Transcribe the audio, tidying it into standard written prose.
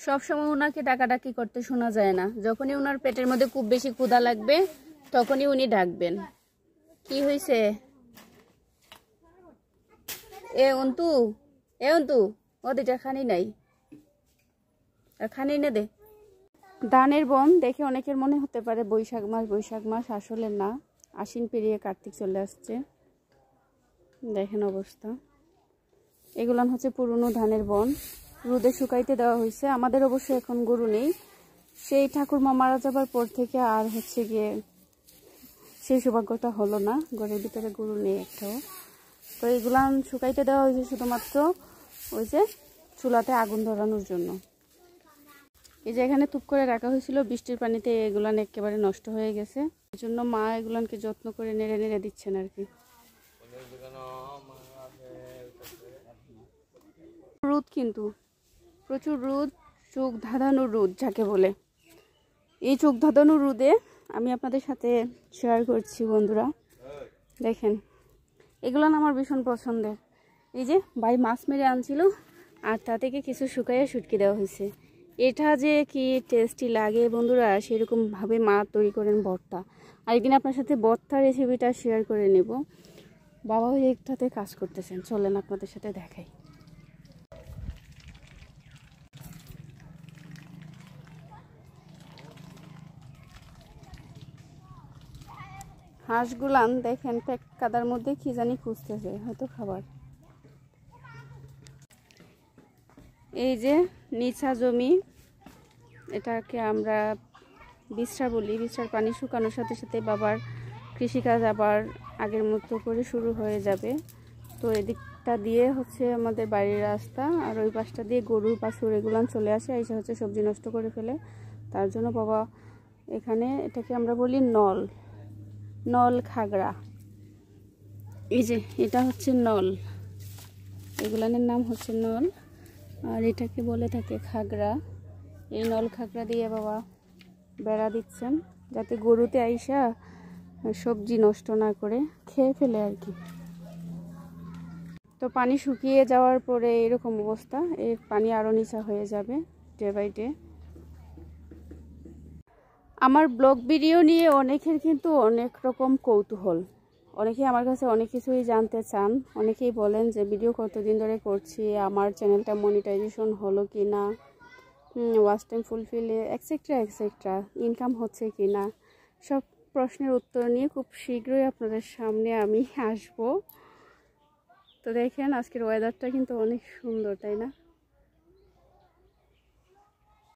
সবসময় ওনাকে ডাকাডাকি করতে শোনা যায় না। যখনই ওনার পেটের মধ্যে খুব বেশি ক্ষুধা লাগবে তখনই উনি ডাকবেন। কি হয়েছে? অন্তু ও দুইটা খানি নাই, খানি নে দে। ধানের বন দেখে অনেকের মনে হতে পারে বৈশাখ মাস, আসলে না, আশ্বিন পেরিয়ে কার্তিক চলে আসছে। দেখেন অবস্থা। এগুলান হচ্ছে পুরনো ধানের বন, রোদে শুকাইতে দেওয়া হয়েছে। আমাদের অবশ্য এখন গরু নেই, সেই ঠাকুরমা মারা যাবার পর থেকে আর হচ্ছে গিয়ে সেই সৌভাগ্যটা হলো না, ঘরের ভিতরে গরু নেই একটাও। তো এগুলান শুকাইতে দেওয়া হয়েছে শুধুমাত্র ওই যে চুলাতে আগুন ধরানোর জন্য। এই যে এখানে টুপ করে রাখা হয়েছিল, বৃষ্টির পানিতে এগুলান একেবারে নষ্ট হয়ে গেছে, এই জন্য মা এগুলানকে যত্ন করে নেড়ে নেড়ে দিচ্ছেন আর কি। রোদ কিন্তু প্রচুর রোদ, চোখ ধাঁধানো রোদ যাকে বলে। এই চোখ ধাঁধানো রোদে আমি আপনাদের সাথে শেয়ার করছি বন্ধুরা। দেখেন এগুলো আমার ভীষণ পছন্দের। এই যে ভাই মাছ মেরে আনছিল আর তা থেকে কিছু শুকাইয়া শুটকি দেওয়া হয়েছে। এটা যে কি টেস্টি লাগে বন্ধুরা, সেরকমভাবে মা তৈরি করেন ভর্তা। আরেকদিন আপনার সাথে ভর্তা রেসিপিটা শেয়ার করে নেব। বাবা ওই একটাতে কাজ করতেছেন, চলেন আপনাদের সাথে দেখাই। হাঁসগুলান দেখেন প্যাক কাদার মধ্যে কি জানি খুঁজতেছে, হয়তো খাবার। এই যে নিচা জমি, এটাকে আমরা বিছড়া বলি। বিছড়ার পানি শুকানোর সাথে সাথে বাবার কৃষিকাজ আবার আগের মতো করে শুরু হয়ে যাবে। তো এদিকটা দিয়ে হচ্ছে আমাদের বাড়ির রাস্তা, আর ওই পাশটা দিয়ে গরুর বাছুর এগুলান চলে আসে, এসে হচ্ছে সবজি নষ্ট করে ফেলে। তার জন্য বাবা এখানে এটাকে আমরা বলি নল খাগড়া। এই যে এটা হচ্ছে নল, এগুলানের নাম হচ্ছে নল, আর এটাকে বলে থাকে খাগড়া। এই নল খাগড়া দিয়ে বাবা বেড়া দিচ্ছেন, যাতে গরুতে আইসা সবজি নষ্ট না করে খেয়ে ফেলে আর কি। তো পানি শুকিয়ে যাওয়ার পরে এরকম অবস্থা, এর পানি আরও নিচা হয়ে যাবে ডে বাই ডে। আমার ব্লগ ভিডিও নিয়ে অনেকের কিন্তু অনেক রকম কৌতূহল, অনেকেই আমার কাছে অনেক কিছুই জানতে চান। অনেকেই বলেন যে ভিডিও কতদিন ধরে করছি, আমার চ্যানেলটা মনিটাইজেশন হলো কি না, watch time fulfil etcetera, income হচ্ছে কি না। সব প্রশ্নের উত্তর নিয়ে খুব শীঘ্রই আপনাদের সামনে আমি আসব। তো দেখেন আজকের ওয়েদারটা কিন্তু অনেক সুন্দর, তাই না?